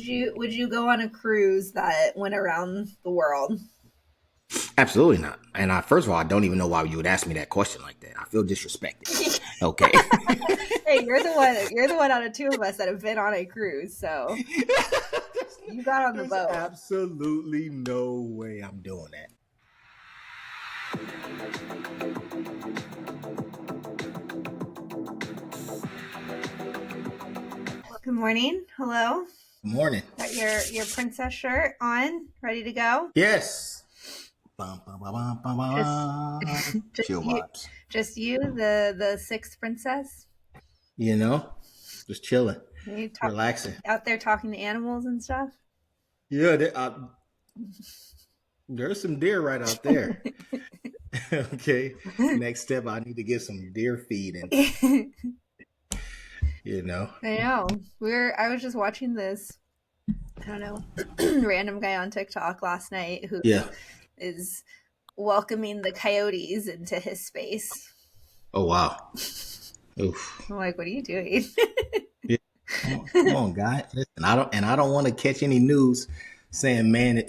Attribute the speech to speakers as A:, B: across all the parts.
A: would you go on a cruise that went around the world?
B: Absolutely not. And first of all, I don't even know why you would ask me that question like that. I feel disrespected. Okay.
A: Hey, you're the one out of two of us that have been on a cruise, so you got on the
B: There's
A: boat.
B: absolutely no way I'm doing that.
A: Good morning. Hello.
B: Good morning.
A: Got your princess shirt on, ready to go?
B: Yes. Bum, bum, bum, bum, bum, bum.
A: Just
B: Chill
A: you,
B: vibes.
A: just you, the sixth princess.
B: You know, just chilling,
A: You
B: relaxing.
A: out there talking to animals and stuff.
B: Yeah, there's some deer right out there. Okay. Next step, I need to get some deer feeding. You know.
A: I know. I was just watching this, I don't know, random guy on TikTok last night who
B: Yeah.
A: is welcoming the coyotes into his space.
B: Oh wow. Oof.
A: I'm like, what are you doing?
B: Yeah. Come on, guy. Listen, I don't want to catch any news saying man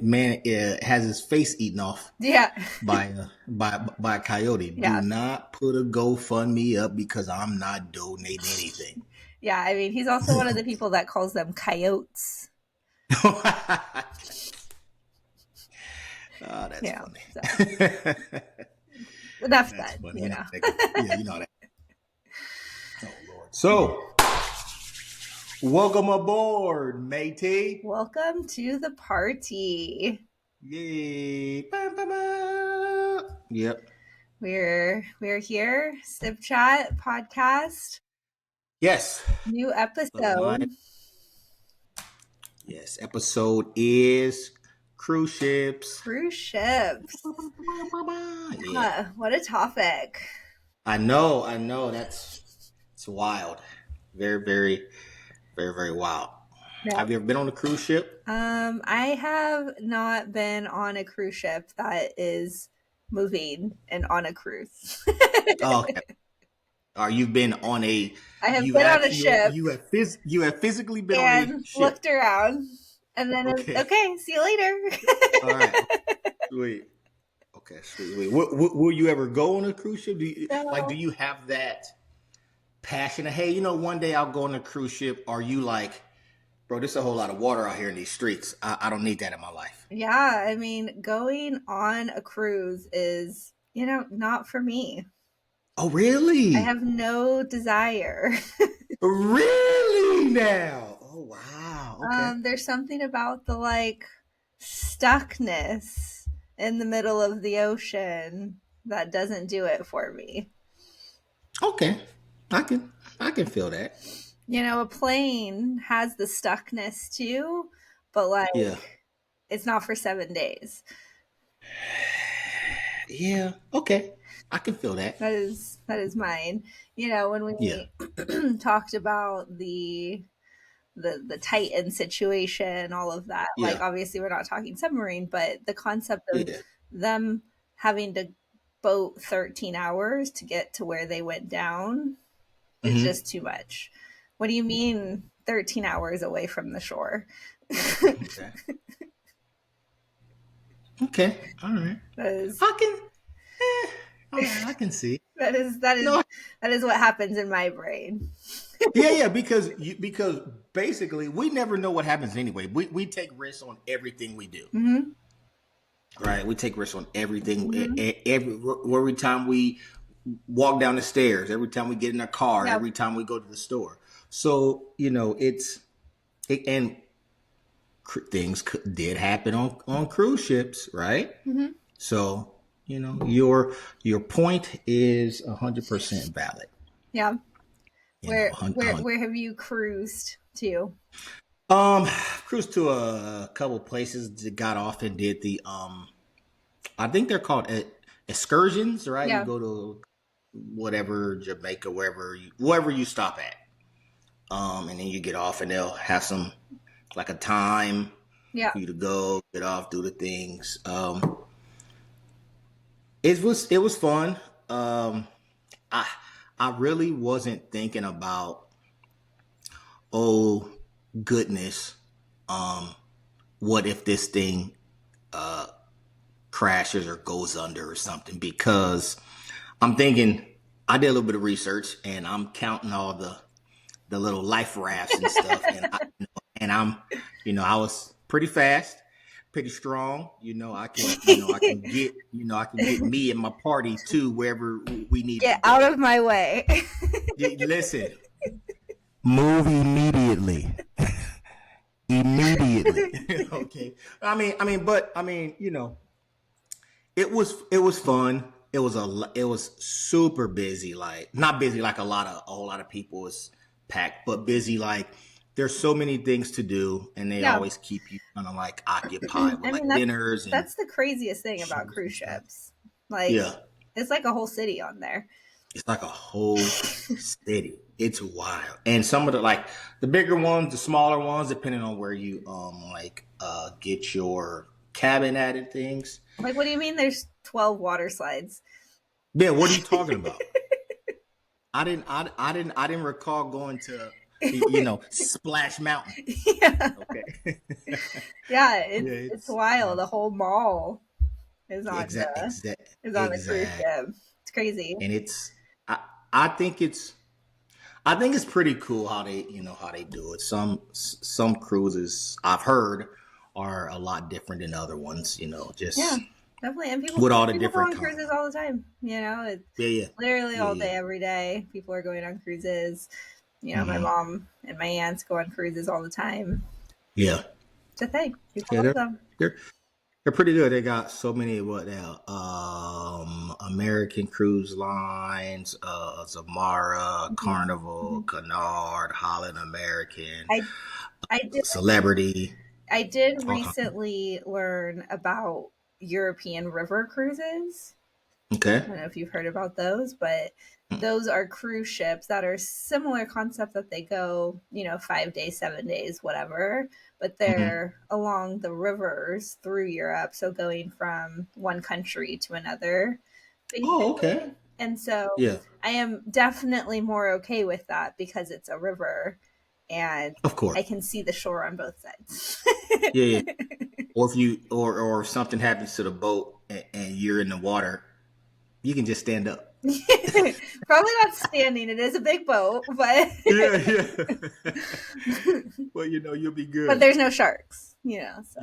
B: has his face eaten off
A: Yeah.
B: by a coyote.
A: Yeah.
B: Do not put a GoFundMe up because I'm not donating anything.
A: Yeah, I mean, he's also one of the people that calls them coyotes.
B: Oh, that's
A: Yeah,
B: funny.
A: so. Enough
B: That's
A: said,
B: funny.
A: you know.
B: Yeah, you know that. Oh Lord. So, welcome aboard, matey.
A: Welcome to the party.
B: Yay. Ba, ba, ba. Yep.
A: We're here, Sip Chat podcast.
B: Yes.
A: New episode.
B: Yes, episode is cruise ships.
A: Cruise ships.
B: Yeah.
A: What a topic.
B: I know. It's wild. Very, very, very, very wild. Yeah. Have you ever been on a cruise ship?
A: I have not been on a cruise ship that is moving and on a cruise.
B: Oh, okay. Or you've been on a.
A: I have been on a ship.
B: You have physically been
A: and
B: on a ship.
A: Looked around, and then okay, see you later.
B: All right, sweet. Okay, sweet. Will you ever go on a cruise ship? Do you have that passion? Hey, one day I'll go on a cruise ship. Are you like, bro, there's a whole lot of water out here in these streets. I don't need that in my life.
A: Yeah, I mean, going on a cruise is, not for me.
B: Oh, really?
A: I have no desire.
B: Really now? Oh, wow. Okay.
A: There's something about the stuckness in the middle of the ocean that doesn't do it for me.
B: Okay. I can feel that.
A: A plane has the stuckness too, but it's not for 7 days.
B: Yeah. Okay. I can feel that.
A: That is mine. When we talked about the Titan situation, all of that, obviously we're not talking submarine, but the concept of them having to boat 13 hours to get to where they went down is just too much. What do you mean 13 hours away from the shore?
B: Okay. All right. I can see.
A: That is what happens in my brain.
B: Yeah, because basically we never know what happens anyway. We take risks on everything we do.
A: Mm-hmm.
B: Right? We take risks on everything. Mm-hmm. Every time we walk down the stairs, every time we get in a car, every time we go to the store. So, and things did happen on cruise ships, right?
A: Mm-hmm.
B: So, your point is 100% valid.
A: Yeah. Where have you cruised to?
B: Cruised to a couple places that got off and did the I think they're called excursions, right?
A: Yeah.
B: You go to whatever, Jamaica, wherever you stop at. And then you get off and they'll have some like a time for you to go, get off, do the things. It was fun. I really wasn't thinking about, oh goodness, what if this thing crashes or goes under or something? Because I'm thinking, I did a little bit of research and I'm counting all the little life rafts and stuff, and I'm, I was pretty fast, pretty strong. I can get me and my party to wherever we need to
A: Get
B: go.
A: out of my way.
B: Listen, move immediately. Immediately. Okay. But it was fun. It was super busy, like not busy like a whole lot of people was packed, but busy like there's so many things to do, and they always keep you kind of like occupied with like dinners. And
A: that's the craziest thing about cruise ships. Like, it's like a whole city on there.
B: It's like a whole city. It's wild. And some of the bigger ones, the smaller ones, depending on where you get your cabin at and things.
A: Like, what do you mean there's 12 water slides?
B: Yeah, what are you talking about? I didn't recall going to Splash Mountain.
A: Yeah. Okay. Yeah, it's wild. The whole mall is on a cruise ship. It's crazy.
B: And I think it's pretty cool how they do it. Some cruises I've heard are a lot different than other ones,
A: definitely. And people
B: with all the different
A: go on cruises all the time. It's literally all day, every day. People are going on cruises. My mom and my aunts go on cruises all the time.
B: Yeah,
A: it's a thing. People love them.
B: They're pretty good. They got so many American Cruise Lines, Zamara, Carnival, Cunard, Holland American,
A: I did
B: Celebrity.
A: I did recently learn about European river cruises.
B: Okay.
A: I don't know if you've heard about those, but those are cruise ships that are similar concept that they go, 5 days, 7 days, whatever, but they're along the rivers through Europe. So going from one country to another. Basically.
B: Oh, okay.
A: And so I am definitely more okay with that because it's a river and
B: of course
A: I can see the shore on both sides.
B: Yeah. Or if or if something happens to the boat and you're in the water, you can just stand up.
A: Probably not standing. It is a big boat, but
B: yeah. Well, you'll be good.
A: But there's no sharks, So.
B: Yeah. So,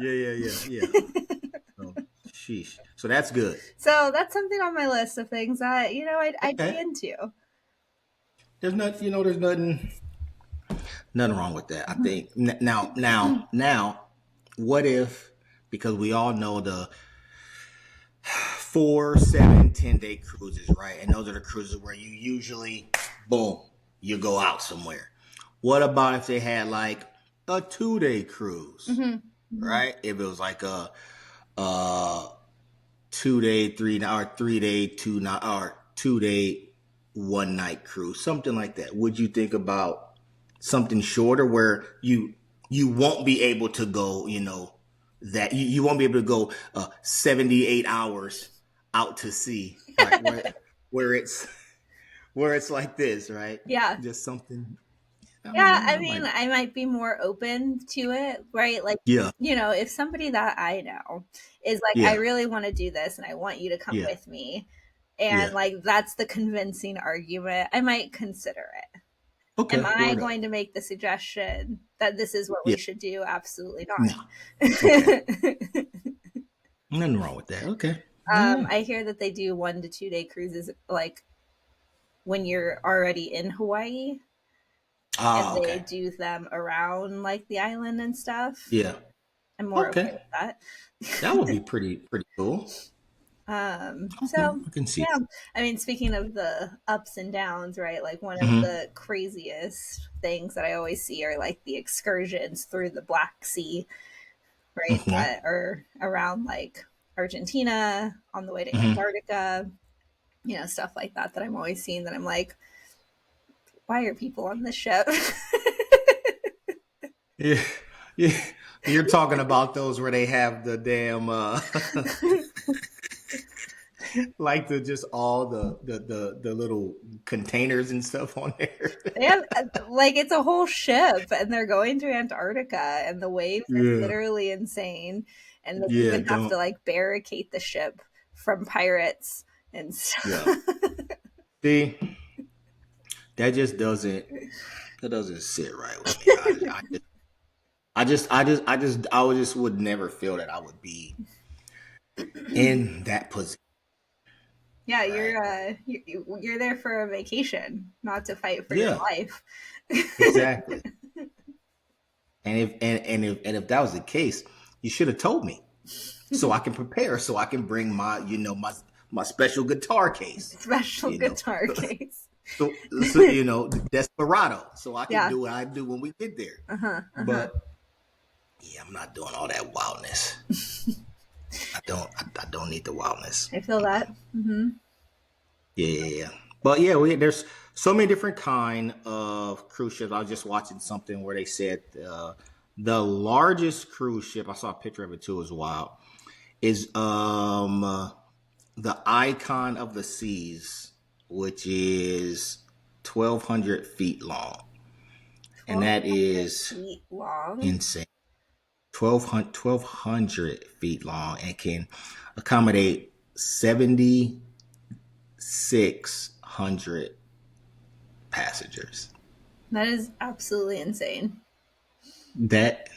B: sheesh. So that's good.
A: So that's something on my list of things that I'd be into.
B: There's nothing wrong with that. I think now, what if, because we all know the 4, 7, 10-day cruises, right? And those are the cruises where you usually, boom, you go out somewhere. What about if they had like a 2-day cruise, right? If it was like a 2-day, 3-day, 2-day, 1-night cruise, something like that. Would you think about something shorter where you won't be able to go, that you won't be able to go 78 hours out to sea, right? where it's like this, right?
A: Yeah.
B: Just something.
A: I might be more open to it, right? Like, if somebody that I know is like, I really want to do this and I want you to come with me. And like, that's the convincing argument. I might consider it. Okay. Am I going to make the suggestion that this is what we should do? Absolutely not.
B: No. Okay. Nothing wrong with that. Okay.
A: I hear that they do 1 to 2 day cruises, like when you're already in Hawaii. And they do them around like the island and stuff.
B: Yeah.
A: I'm more okay with that.
B: That would be pretty cool.
A: So I can see. Yeah, I mean, speaking of the ups and downs, right? Like one of the craziest things that I always see are like the excursions through the Black Sea, right? That are around like Argentina on the way to Antarctica, stuff like that. That I'm always seeing. That I'm like, why are people on this ship?
B: Yeah. You're talking about those where they have the damn like just all the little containers and stuff on there.
A: They have like it's a whole ship, and they're going through Antarctica, and the waves are
B: Yeah.
A: literally insane, and they
B: Yeah,
A: even have to
B: don't.
A: like barricade the ship from pirates and
B: Yeah.
A: stuff.
B: See, that just doesn't sit right with me. I just would never feel that I would be in that position,
A: Yeah,
B: right?
A: you're there for a vacation, not to fight for your
B: Yeah,
A: life.
B: exactly. And if that was the case, you should have told me so I can prepare, so I can bring my special guitar case,
A: Special
B: you know.
A: guitar case.
B: So Desperado, so I can
A: Yeah.
B: do what I do when we get there.
A: Uh-huh. Uh-huh.
B: But yeah, I'm not doing all that wildness. I don't need the wildness.
A: I feel that. Mm-hmm.
B: Yeah. But yeah, there's so many different kind of cruise ships. I was just watching something where they said the largest cruise ship, I saw a picture of it too, is wild, is the Icon of the Seas, which is 1,200 feet long. And that
A: 1,200
B: is
A: feet long.
B: insane. 1,200 feet long and can accommodate 7,600 passengers.
A: That is absolutely insane.
B: That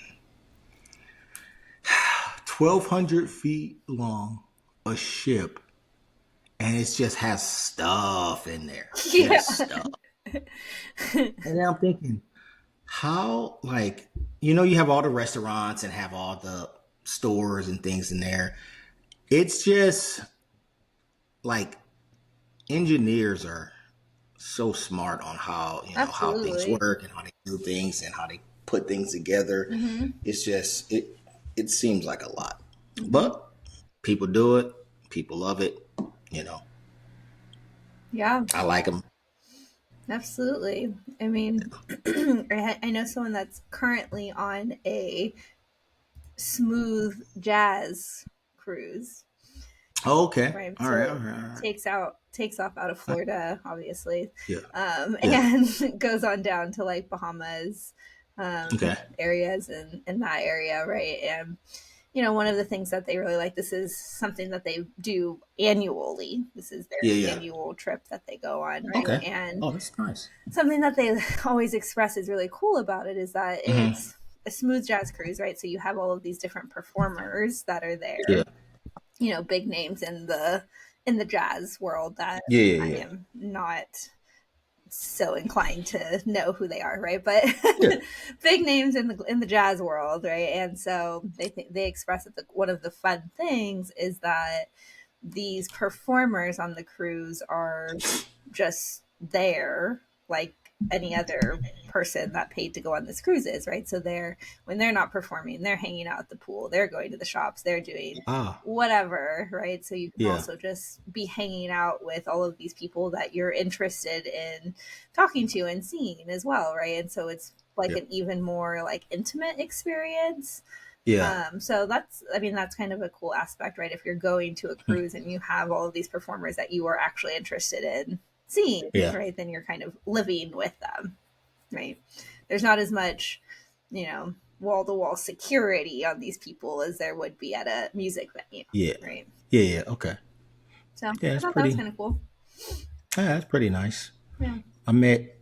B: 1,200 feet long, a ship, and it just has stuff in there.
A: Yeah.
B: Just stuff. And then I'm thinking, how, like, you have all the restaurants and have all the stores and things in there. It's just like engineers are so smart on how how things work and how they do things and how they put things together.
A: Mm-hmm.
B: It's just it seems like a lot, but people do it. People love it.
A: Yeah,
B: I like them.
A: absolutely. I mean, I know someone that's currently on a smooth jazz cruise.
B: Oh, okay.
A: Right.
B: All right.
A: So
B: All right. All right.
A: takes off out of Florida, obviously.
B: Yeah. Yeah.
A: And goes on down to like Bahamas,
B: Okay.
A: areas in that area, right? And one of the things that they really like, this is something that they do annually. This is their
B: Yeah. Yeah.
A: annual trip that they go on, right?
B: Okay.
A: And
B: Oh, that's nice.
A: something that they always express is really cool about it is that
B: Mm-hmm.
A: it's a smooth jazz cruise, right? So you have all of these different performers that are there,
B: Yeah.
A: big names in the jazz world that
B: Yeah. Yeah.
A: I
B: Yeah.
A: am not so inclined to know who they are, right? But
B: Yeah.
A: big names in the jazz world, right? And so they express that one of the fun things is that these performers on the cruise are just there like any other person that paid to go on this cruise is, right? So when they're not performing, they're hanging out at the pool, they're going to the shops, they're doing
B: Ah.
A: whatever, right? So you can
B: Yeah.
A: also just be hanging out with all of these people that you're interested in talking to and seeing as well, right? And so it's like
B: Yeah.
A: an even more like intimate experience.
B: Yeah.
A: So that's kind of a cool aspect, right? If you're going to a cruise and you have all of these performers that you are actually interested in seeing,
B: Yeah.
A: right? Then you're kind of living with them, right? There's not as much, wall to wall security on these people as there would be at a music venue,
B: Yeah.
A: right?
B: Yeah. Yeah. Okay.
A: So
B: Yeah,
A: I
B: that's
A: thought that was
B: pretty.
A: kind of cool.
B: Yeah, that's pretty nice.
A: Yeah.
B: I met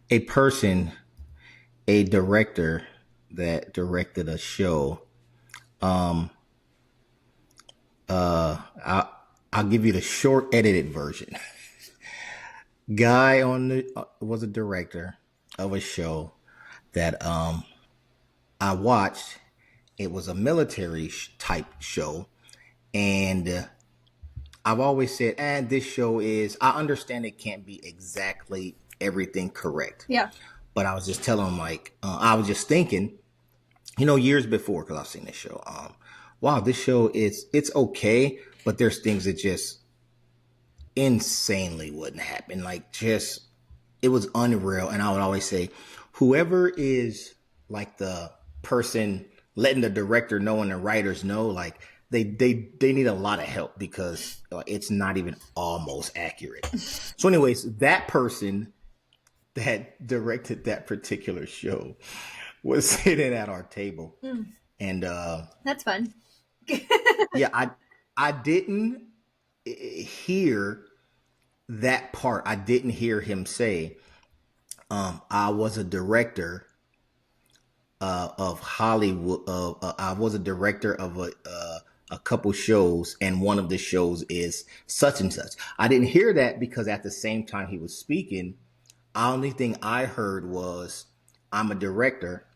B: a person, a director that directed a show. I'll give you the short edited version. Guy was a director of a show that I watched. It was a military type show, and I've always said, and this show is. I understand it can't be exactly everything correct.
A: Yeah.
B: But I was just telling him, like, I was just thinking, years before, because I've seen this show. Wow, this show it's okay, but there's things that just insanely wouldn't happen. Like, just it was unreal. And I would always say, whoever is like the person letting the director know and the writers know, like, they need a lot of help because it's not even almost accurate. So anyways, that person that directed that particular show was sitting at our table. And
A: that's fun.
B: yeah, I didn't hear that part. I didn't hear him say, I was a director of Hollywood. I was a director of a couple shows, and one of the shows is such and such. I didn't hear that because at the same time he was speaking, the only thing I heard was, I'm a director,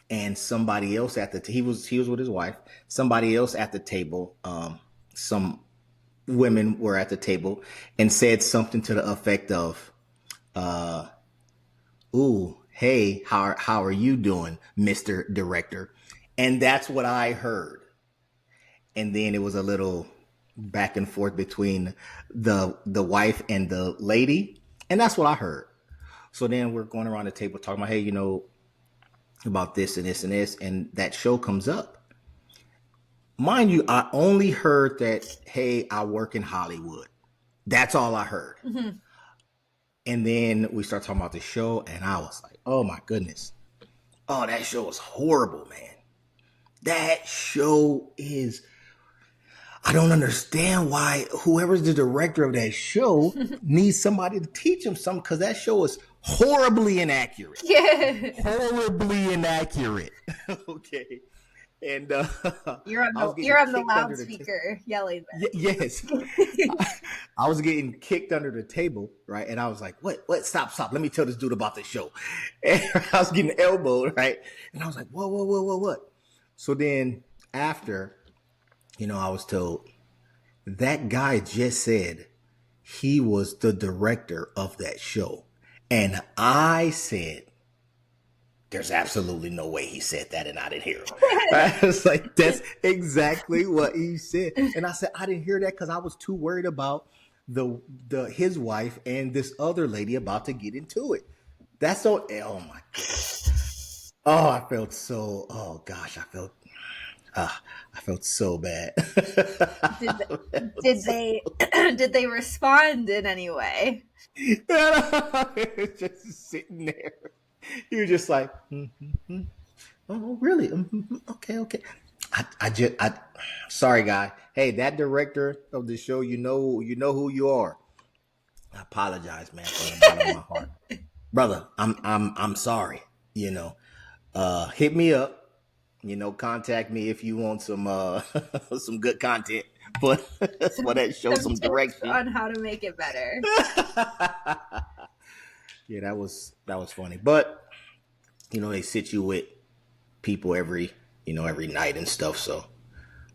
B: and somebody else at the he was with his wife. Somebody else at the table, some women were at the table, and said something to the effect of, "Ooh, hey, how are you doing, Mr. Director?" And that's what I heard. And then it was a little back and forth between the wife and the lady, and that's what I heard. So then we're going around the table talking about, hey, about this and this and this, and that show comes up. Mind you, I only heard that, hey, I work in Hollywood. That's all I heard. Mm-hmm. And then we start talking about the show, and I was like, oh my goodness. Oh, that show is horrible, man. That show is, I don't understand why whoever's the director of that show needs somebody to teach him something, because that show is horribly inaccurate.
A: Yeah.
B: Horribly inaccurate. Okay. And
A: you're on the loudspeaker yelling that.
B: Yes. I was getting kicked under the table, right? And I was like, what? Stop. Let me tell this dude about this show. And I was getting elbowed, right? And I was like, what? So then after, I was told that guy just said he was the director of that show. And I said, there's absolutely no way he said that and I didn't hear him. I was like, that's exactly what he said. And I said, I didn't hear that because I was too worried about his wife and this other lady about to get into it. That's so, oh my goodness. Oh, I felt so, oh gosh, I felt so bad.
A: Did they respond in any way?
B: Just sitting there. You're just like, oh, really? Okay. Sorry, guy. Hey, that director of the show, you know who you are. I apologize, man, from the bottom of my heart, brother. I'm sorry. Hit me up. Contact me if you want some some good content, but for that show, some direction
A: on how to make it better.
B: Yeah, that was funny. But they sit you with people every night and stuff, so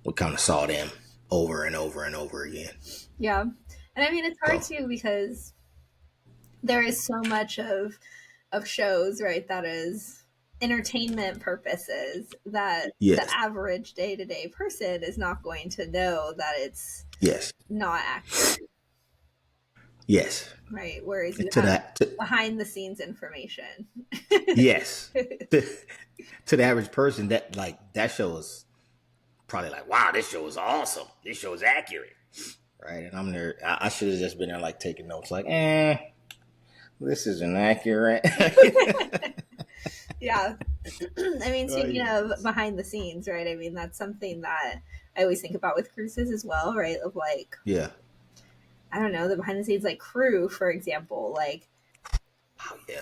B: we kind of saw them over and over and over again.
A: Yeah. And I mean, it's hard too, because there is so much of shows, right, that is entertainment purposes that the average day-to-day person is not going to know that it's not accurate.
B: Yes.
A: Right. Whereas you have behind the scenes information.
B: Yes. To the average person, that show is probably like, wow, this show is awesome. This show is accurate. Right. And I'm there. I should have just been there taking notes this isn't accurate.
A: Yeah. I mean, speaking of behind the scenes, right? I mean, that's something that I always think about with cruises as well, right? Of
B: yeah.
A: I don't know, the behind the scenes, crew, for example,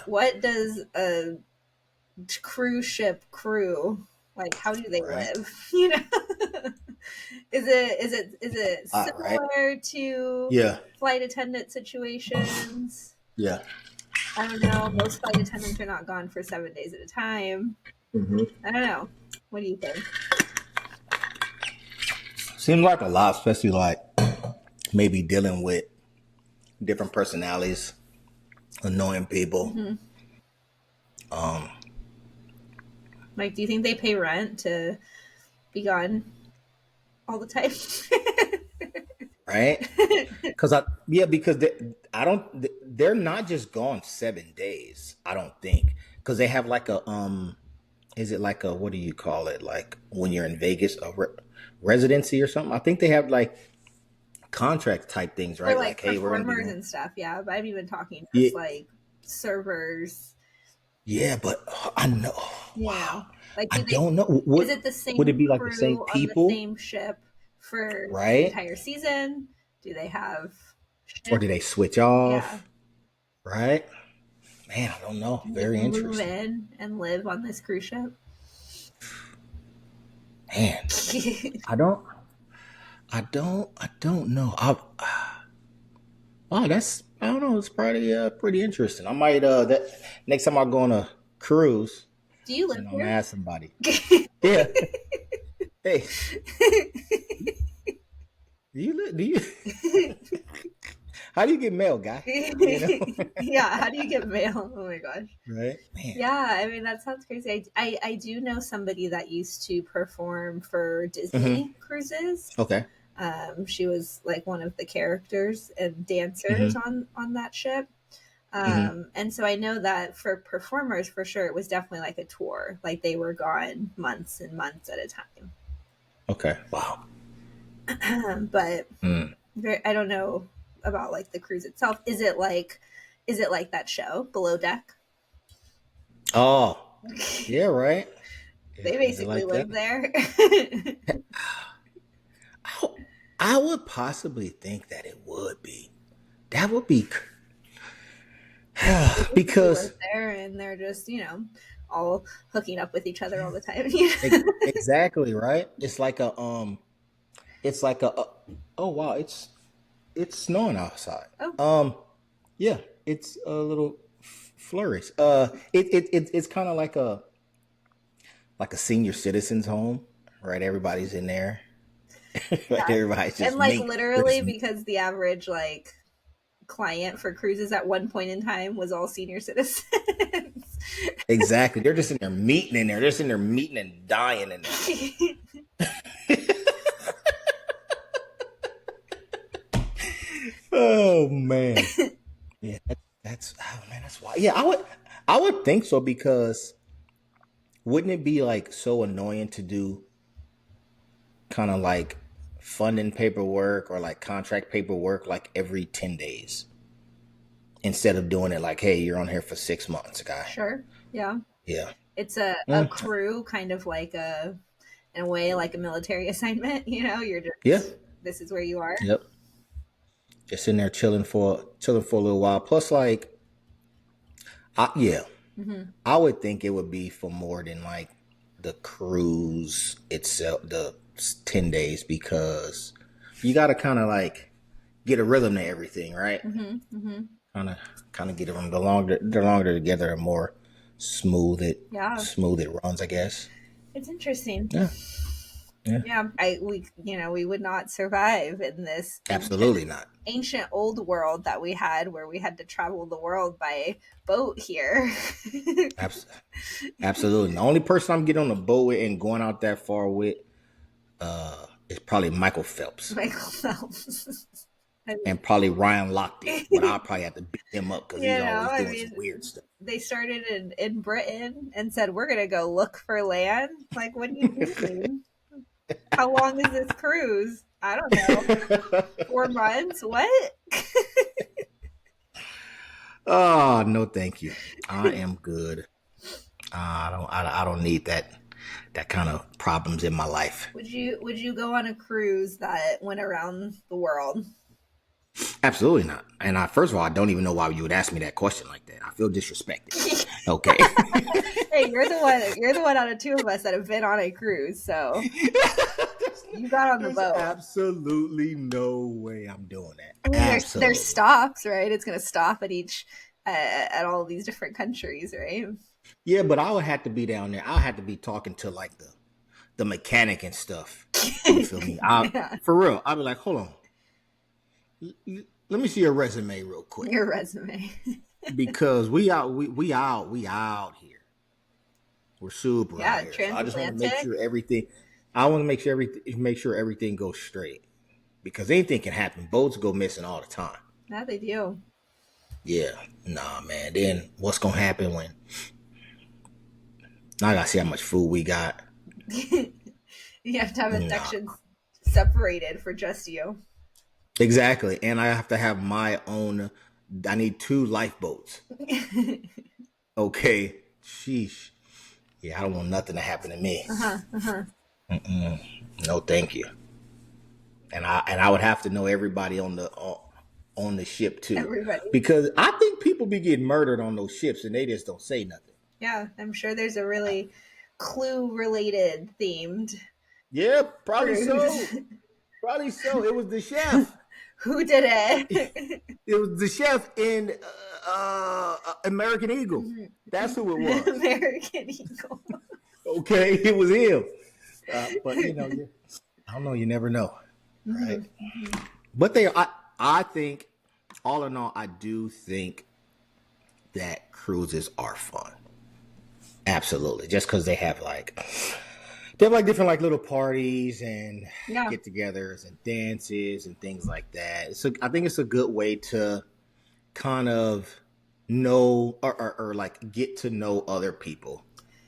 A: what does a cruise ship crew, how do they live? Is it similar to flight attendant situations?
B: Yeah.
A: I don't know. Most flight attendants are not gone for 7 days at a time.
B: Mm-hmm.
A: I don't know. What do you think?
B: Seems like a lot, especially maybe dealing with different personalities, annoying people.
A: Mm-hmm. Do you think they pay rent to be gone all the time?
B: Right? Because they're not just gone 7 days. I don't think, because they have is it like a, what do you call it? Like when you're in Vegas, a residency or something? I think they have like contract type things,
A: For
B: right?
A: like
B: Like, hey, we're going to be
A: performers
B: doing.
A: and stuff, yeah. But I'm even talking
B: Yeah.
A: just like servers.
B: Yeah, but I know.
A: Yeah.
B: Wow.
A: Like,
B: I
A: do they?
B: don't know.
A: Is it the
B: Would it
A: same
B: be like the same
A: crew on the
B: people,
A: same ship for the
B: right?
A: entire season? Do they have
B: Or do
A: shifts?
B: they switch
A: Yeah.
B: off? Right? Man, I don't know.
A: Do they
B: Very
A: move
B: interesting.
A: in and live on this cruise ship?
B: Man, I don't. I don't know. Oh, that's, I don't know. It's pretty interesting. I might that next time I go on a cruise,
A: Do you live
B: I'm gonna
A: here?
B: ask somebody. Yeah. Hey, do you how do you get mail, guy? You know?
A: Yeah, how do you get mail? Oh my gosh.
B: Right? Man.
A: Yeah, I mean that sounds crazy. I do know somebody that used to perform for
B: Mm-hmm.
A: Disney cruises.
B: Okay.
A: She was like one of the characters and dancers
B: Mm-hmm.
A: on that ship.
B: Mm-hmm.
A: And so I know that for performers, for sure, it was definitely like a tour. Like they were gone months and months at a time.
B: Okay. Wow.
A: But
B: Mm.
A: I don't know about like the cruise itself. Is it like that show Below Deck?
B: Oh, yeah, right.
A: They
B: Is it
A: basically
B: like that?
A: live there.
B: I, I would possibly think that it would be. That would be
A: They basically live
B: because
A: there and they're just, all hooking up with each other all the time.
B: exactly, right. It's like a oh wow, it's snowing outside.
A: Oh,
B: Yeah, it's a little flurries. It's kind of like a senior citizens home, right? Everybody's in there. Like
A: yeah.
B: everybody's
A: And
B: just
A: like
B: mink. They're
A: literally
B: just
A: because the average like client for cruises at one point in time was all senior citizens.
B: exactly. They're just in there meeting in there. They're just in there meeting and dying in there. Oh man. Yeah, that's oh man, that's why. Yeah, I would think so because wouldn't it be like so annoying to do kind of like funding paperwork or like contract paperwork like every 10 days instead of doing it like, hey, you're on here for 6 months, guy.
A: Sure. Yeah.
B: Yeah.
A: It's a crew kind of like in a way like a military assignment, you're
B: Yeah.
A: just this is where you are.
B: Yep. Just in there chilling for a little while. Plus, like, yeah,
A: Mm-hmm.
B: I would think it would be for more than like the cruise itself, the 10 days, because you got to kind of like get a rhythm to everything, right?
A: Mm-hmm. Mm-hmm.
B: Kind of get them the longer together, the more
A: Yeah,
B: smooth it runs, I guess.
A: it's interesting.
B: Yeah, yeah,
A: Yeah, we would not survive in this
B: absolutely not.
A: ancient old world that we had where we had to travel the world by boat here.
B: Abs- Absolutely. The only person I'm getting on a boat with and going out that far with is probably Michael Phelps
A: Michael Phelps.
B: and probably Ryan Lochte, but I'll probably have to beat him up because he's always
A: I
B: doing some
A: mean,
B: weird stuff.
A: they started in Britain and said, we're going to go look for land. Like, what do you mean? How long is this cruise? I don't know. 4 months? What?
B: Oh no, thank you. I am good. I don't need that kind of problems in my life.
A: Would you go on a cruise that went around the world?
B: Absolutely not. And first of all, I don't even know why you would ask me that question like that. I feel disrespected. Okay.
A: Hey, you're the one out of two of us that have been on a cruise, so you got on the
B: There's
A: boat.
B: absolutely no way I'm doing that.
A: I mean,
B: Absolutely.
A: there's stops, right? It's going to stop at all these different countries, right?
B: Yeah, but I would have to be down there. I had to be talking to like the mechanic and stuff. You feel me?
A: Yeah.
B: For real. I'd be like, hold on. Let me see your resume real quick.
A: Your resume.
B: Because we out here. We're super out here. So I just want to make sure everything. I want to make sure everything goes straight. Because anything can happen. Boats go missing all the time.
A: Yeah, they do.
B: Yeah. Nah, man. Then what's gonna happen when Now I gotta see how much food we got.
A: You have to have a section separated for just you.
B: Exactly. And I have to have my own. I need 2 lifeboats. Okay. Sheesh. Yeah, I don't want nothing to happen to me. No, thank you. And I would have to know everybody on the ship too.
A: Everybody.
B: Because I think people be getting murdered on those ships and they just don't say nothing.
A: Yeah, I'm sure there's a really Clue-related themed.
B: Yeah, probably so. Probably so. It was the chef.
A: Who did it?
B: It was the chef in American Eagle. That's who it was.
A: American Eagle.
B: Okay, it was him. But I don't know. You never know, right? But I think, all in all, I do think that cruises are fun. Absolutely, just because they have different little parties and get-togethers and dances and things like that. So I think it's a good way to kind of know or get to know other people,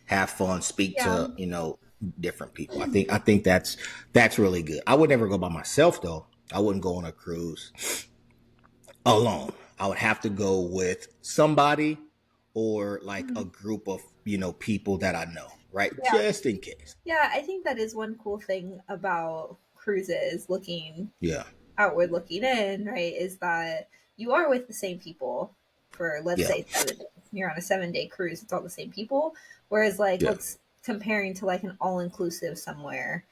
B: have fun, speak to different people. I think that's really good. I would never go by myself though. I wouldn't go on a cruise alone. I would have to go with somebody or a group of people that I know. Right, just in case.
A: Yeah, I think that is one cool thing about cruises, looking outward, looking in, right, is that you are with the same people for, let's say, 7 days. You're on a 7-day cruise, it's all the same people. Whereas, let's comparing to an all-inclusive somewhere,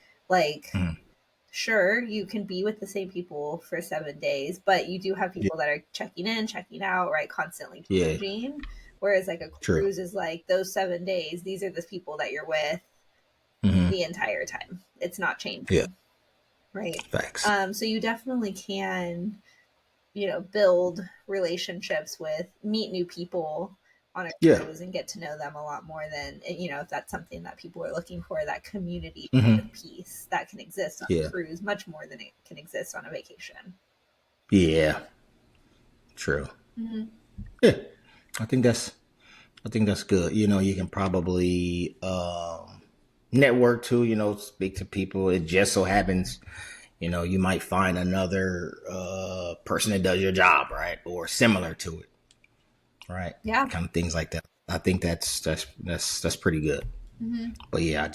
A: sure, you can be with the same people for 7 days, but you do have people that are checking in, checking out, right, constantly changing. Whereas a cruise is those 7 days, these are the people that you're with the entire time. It's not changing.
B: Yeah.
A: Right.
B: Facts.
A: So you definitely can, build relationships meet new people on a cruise and get to know them a lot more than, if that's something that people are looking for, that community piece that can exist on a cruise much more than it can exist on a vacation.
B: Yeah. True. Yeah. I think that's good. You can probably network too, speak to people. It just so happens, you might find another person that does your job, right? Or similar to it. Right?
A: Yeah.
B: Kind of things like that. I think that's pretty good. But yeah,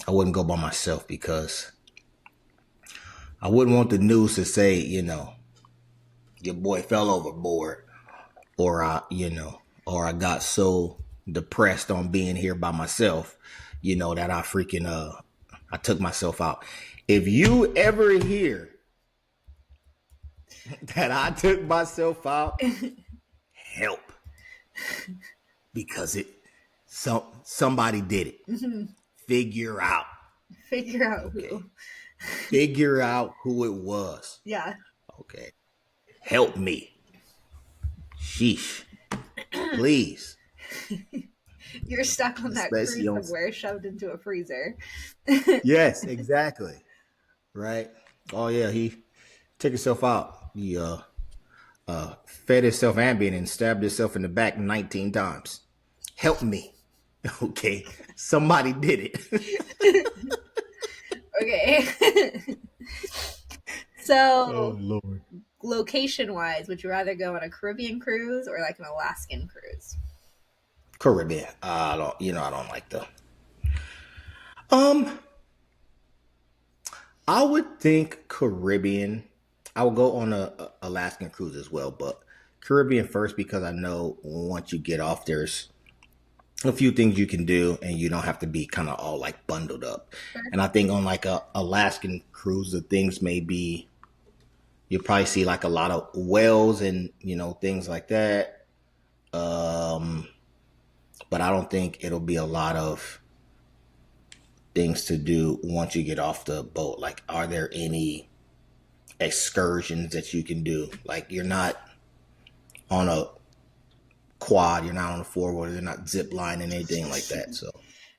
B: I wouldn't go by myself because I wouldn't want the news to say, your boy fell overboard, or I got so depressed on being here by myself, that I took myself out. If you ever hear that I took myself out, help, because somebody did it. Figure out
A: who.
B: Figure out who it was.
A: Yeah.
B: Okay. Help me. Sheesh. Please.
A: You're stuck on that cruise somewhere, shoved into a freezer.
B: Yes, exactly. Right. Oh yeah, he took himself out. He fed himself Ambien and stabbed himself in the back 19 times. Help me. Okay. Somebody did it.
A: Okay. So,
B: oh Lord.
A: Location-wise, would you rather go on a Caribbean cruise or an Alaskan cruise?
B: Caribbean. I don't like the. I would think Caribbean. I would go on a Alaskan cruise as well, but Caribbean first because I know once you get off, there's a few things you can do and you don't have to be kind of all bundled up. Sure. And I think on a Alaskan cruise, the things may be, you'll probably see a lot of whales and, things like that. But I don't think it'll be a lot of things to do once you get off the boat. Are there any excursions that you can do? You're not on a quad, you're not on a four-wheeler, you're not zip lining, anything like that. So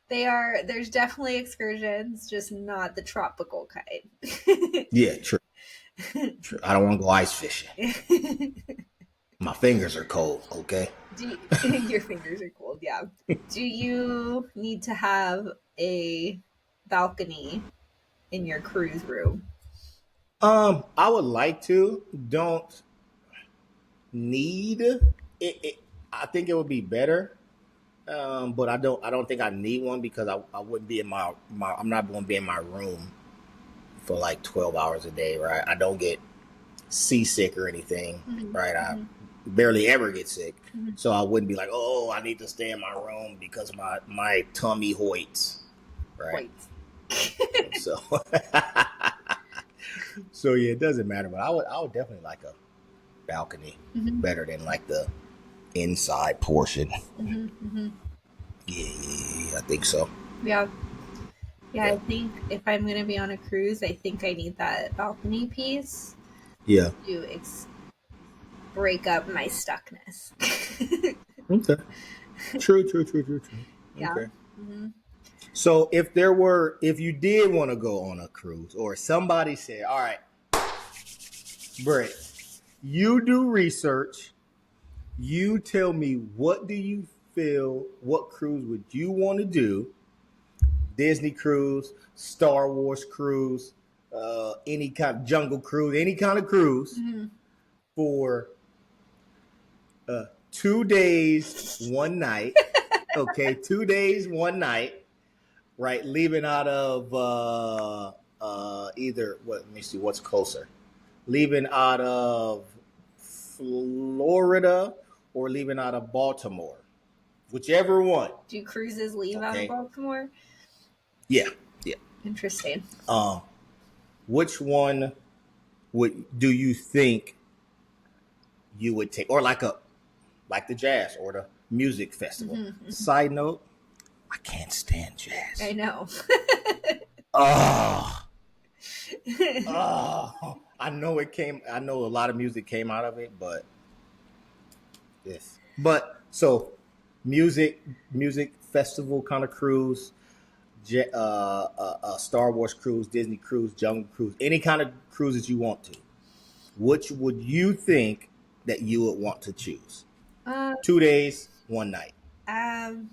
A: there's definitely excursions, just not the tropical kind.
B: Yeah, true. I don't want to go ice fishing. My fingers are cold, okay?
A: Your fingers are cold, yeah. Do you need to have a balcony in your cruise room?
B: I would like to. Don't need it. I think it would be better. But I don't think I need one because I wouldn't be in my I'm not going to be in my room for like 12 hours a day, right? I don't get seasick or anything,
A: Mm-hmm.
B: right? I
A: Mm-hmm.
B: barely ever get sick.
A: Mm-hmm.
B: So I wouldn't be like, oh, I need to stay in my room because my tummy hoits, right?
A: Wait.
B: So so yeah, it doesn't matter. But I would definitely like a balcony
A: Mm-hmm.
B: better than like the inside portion.
A: Mm-hmm. Mm-hmm.
B: Yeah, I think so.
A: Yeah. Yeah,
B: Yeah.
A: I think if I'm going to be on a cruise, I think I need that balcony piece
B: Yeah.
A: to break up my stuckness.
B: Okay. True.
A: Yeah.
B: Okay.
A: Mm-hmm.
B: So if you did want to go on a cruise, or somebody said, "All right, Brett, you do research. You tell me what do you feel? What cruise would you want to do? Disney cruise, Star Wars cruise, any kind of jungle cruise, any kind of cruise
A: Mm-hmm.
B: for 2 days, 1 night. Okay, 2 days, 1 night. Right, leaving out of either what? Let me see what's closer. Leaving out of Florida or leaving out of Baltimore, whichever one.
A: Do cruises leave out of
B: Okay.
A: Baltimore?
B: Yeah. Yeah.
A: Interesting.
B: Um, which one would do you think you would take, or like the jazz or the music festival?
A: Mm-hmm.
B: Side note: I can't stand
A: I
B: jazz.
A: know.
B: Oh, oh, I know it came. I know a lot of music came out of it, but yes. But so, music festival kind of cruise, Star Wars cruise, Disney cruise, Jungle cruise, any kind of cruises you want to. Which would you think that you would want to choose?
A: um,
B: 2 days, 1 night.
A: um,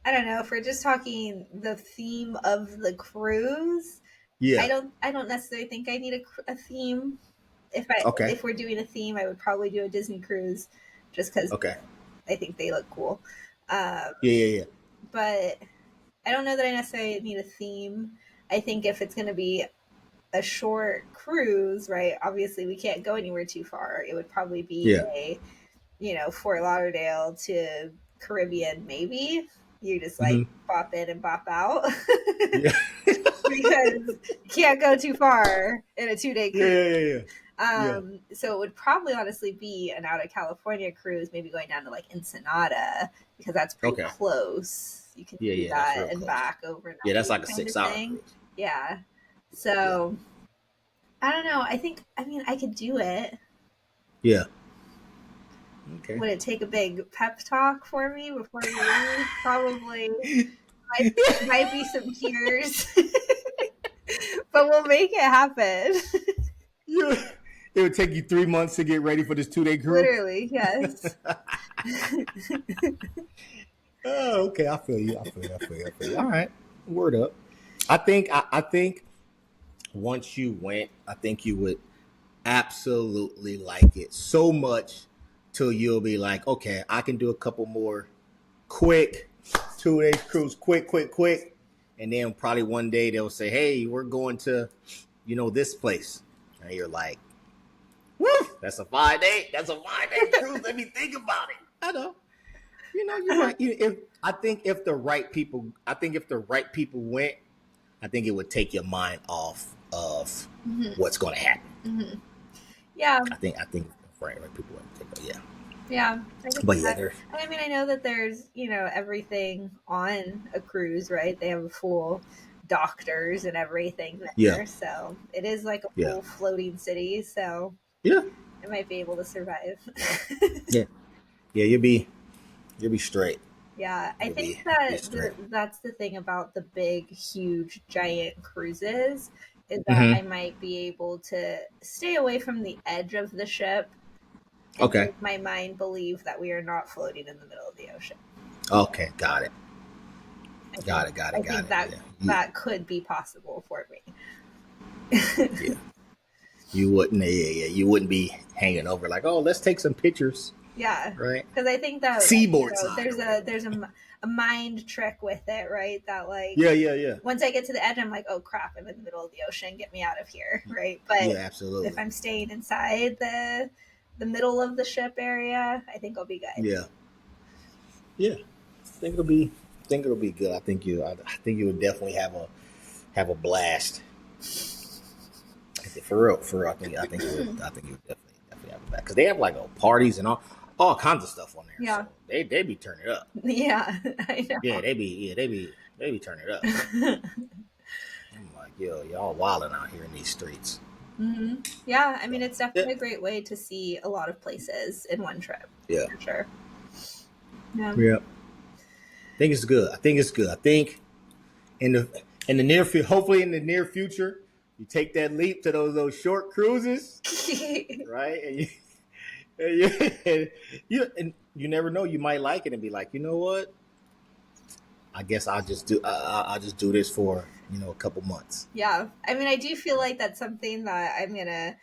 A: I don't know. If we're just talking the theme of the cruise,
B: Yeah.
A: I don't necessarily think I need a theme.
B: Okay.
A: If we're doing a theme, I would probably do a Disney cruise, just because
B: Okay.
A: I think they look cool. Um,
B: Yeah.
A: but I don't know that I necessarily need a theme. I think if it's going to be a short cruise, right? Obviously, we can't go anywhere too far. It would probably be
B: Yeah.
A: Fort Lauderdale to Caribbean, maybe. You just like
B: Hmm.
A: bop in and bop out
B: Yeah.
A: because you can't go too far in a 2 day cruise.
B: Yeah. Yeah.
A: So it would probably honestly be an out of California cruise, maybe going down to like Ensenada because that's pretty
B: Okay.
A: close. You can do
B: Yeah. That's
A: that
B: real
A: and
B: close.
A: back overnight
B: Yeah, that's like a
A: kind of
B: 6 hour
A: thing.
B: cruise.
A: Yeah.
B: Yeah.
A: So I don't know. I mean, I could do it.
B: Yeah. Okay.
A: Would it take a big pep talk for me before we leave? Probably. Might be some tears, but we'll make it happen.
B: Yeah. It would take you 3 months to get ready for this 2 day cruise.
A: Literally, yes.
B: Oh, okay. I feel you. I feel you. All right. Word up. I think once you went, I think you would absolutely like it so much till you'll be like, okay, I can do a couple more quick 2 days cruise, quick, and then probably one day they'll say, hey, we're going to, this place, and you're like, woo, that's a 5 day, cruise. Let me think about it. I know, you might. If I think if the right people, went, I think it would take your mind off of
A: Mm-hmm.
B: what's going to happen.
A: Mm-hmm. Yeah,
B: I think right people would take it. Yeah.
A: yeah. I guess
B: But yeah,
A: that. I mean, I know that there's everything on a cruise, right? They have full doctors and everything
B: yeah,
A: there, so it is like a
B: yeah,
A: full floating city. So
B: yeah,
A: I might be able to survive.
B: yeah, yeah. You'll be straight.
A: Yeah, I
B: You'll
A: think
B: be
A: that
B: straight.
A: that's the thing about the big, huge, giant cruises is that I
B: Mm-hmm.
A: might be able to stay away from the edge of the ship and make my mind believe that we are not floating in the middle of the ocean.
B: Okay, got it. Got it.
A: I think that could be possible for me.
B: Yeah. You wouldn't, you wouldn't be hanging over like, oh, let's take some pictures.
A: Yeah,
B: right.
A: Because I think that
B: seaboard
A: there's a mind trick with it, right? That like,
B: yeah.
A: Once I get to the edge, I'm like, oh crap, I'm in the middle of the ocean. Get me out of here, right? But
B: yeah, absolutely.
A: If I'm staying inside the middle of the ship area, I think I'll be good.
B: Yeah. I think it'll be good. I think you would definitely have a blast. For real. I think you would definitely have a blast because they have like parties and all kinds of stuff on there.
A: Yeah,
B: so they be turning it up.
A: Yeah, I know.
B: Yeah, they be turning it up. I'm like, yo, y'all wilding out here in these streets.
A: Mm-hmm. Yeah, I mean, it's definitely a great way to see a lot of places in one trip.
B: Yeah,
A: for sure. Yeah.
B: I think it's good. I think in the near future, hopefully in the near future, you take that leap to those short cruises, right? And you never know, you might like it and be like, you know what? I guess I'll just do this for a couple months.
A: Yeah, I mean, I do feel like that's something that I'm gonna,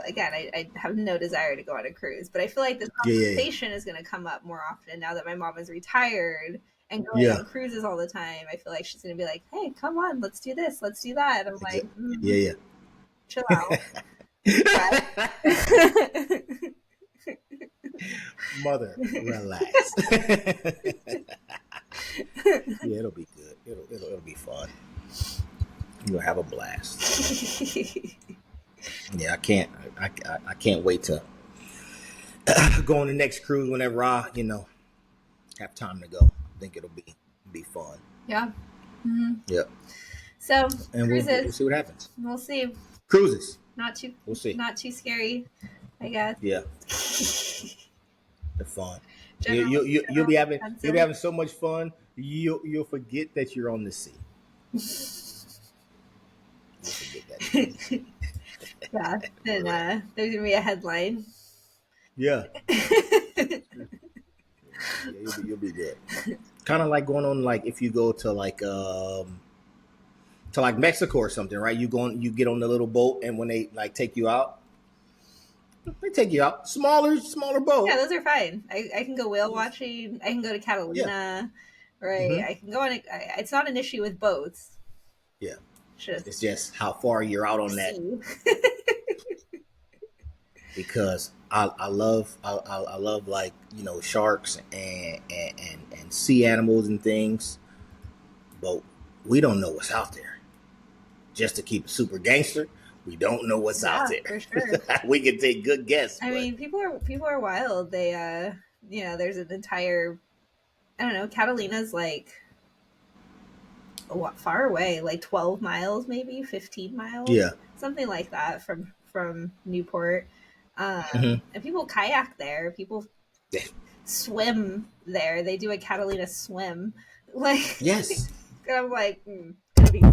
A: again, I have no desire to go on a cruise, but I feel like this conversation is gonna come up more often now that my mom is retired and going on cruises all the time. I feel like she's gonna be like, "Hey, come on, let's do this, let's do that." And I'm like, chill out.
B: Mother, relax. Yeah, it'll be good. It'll be fun. You'll have a blast. Yeah, I can't wait to go on the next cruise whenever I have time to go. I think it'll be fun.
A: Yeah. Mm-hmm.
B: Yep.
A: So
B: and
A: cruises.
B: We'll see what happens.
A: We'll see.
B: Cruises.
A: We'll see. Not too scary, I guess.
B: Yeah. The fun. You'll be having so much fun. You'll forget that you're on the sea. You'll forget that.
A: Yeah. Then there's gonna be a headline.
B: Yeah. You'll be good. Kind of like going on, like if you go to like Mexico or something, right? You get on the little boat, and when they like take you out, they take you out. Smaller boat.
A: Yeah, those are fine. I can go whale watching. I can go to Catalina, right? Mm-hmm. I can go on. It's not an issue with boats.
B: Yeah. It's just how far you're out on that. Because I love like sharks and sea animals and things, but we don't know what's out there. Just to keep it super gangster, we don't know what's out there. For sure. We can take good guess.
A: I mean, people are wild. They there's an entire, I don't know, Catalina's like far away, like 12 miles, maybe 15 miles.
B: Yeah.
A: Something like that from Newport. And people kayak there. People swim there. They do a Catalina swim. Like,
B: yes.
A: And I'm like,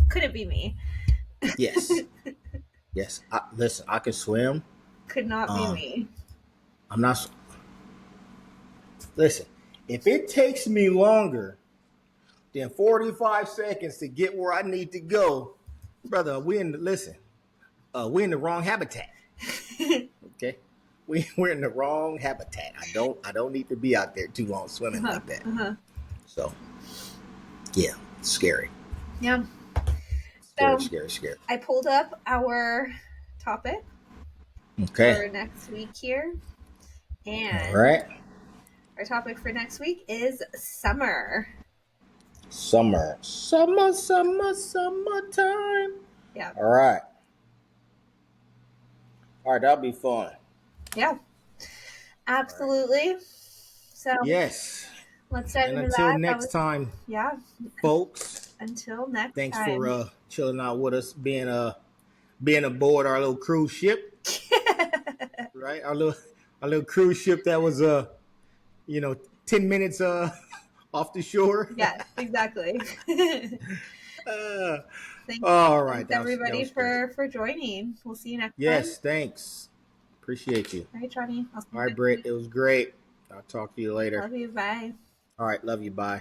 A: could it be me?
B: Yes. Yes. Listen, I can swim.
A: Could not be me.
B: I'm not. Listen, if it takes me longer than 45 seconds to get where I need to go, brother, we're in the wrong habitat. Okay, we're in the wrong habitat. I don't need to be out there too long swimming like that. So, yeah, it's scary.
A: Yeah.
B: Scary.
A: I pulled up our topic for next week here, and
B: all right,
A: our topic for next week is summer.
B: Summertime.
A: Yeah.
B: All right, that'll be fun.
A: Yeah, absolutely. Right. So
B: yes,
A: let's dive into that.
B: Until next time, folks.
A: Until next
B: time. Thanks
A: for
B: chilling out with us, being aboard our little cruise ship. Right, our little cruise ship that was 10 minutes off the shore.
A: Yeah, exactly.
B: All right.
A: Thanks everybody for joining. We'll see you next time.
B: Yes, thanks. Appreciate you.
A: All right, Johnny.
B: All right, Britt. It was great. I'll talk to you later.
A: Love you. Bye.
B: All right. Love you. Bye.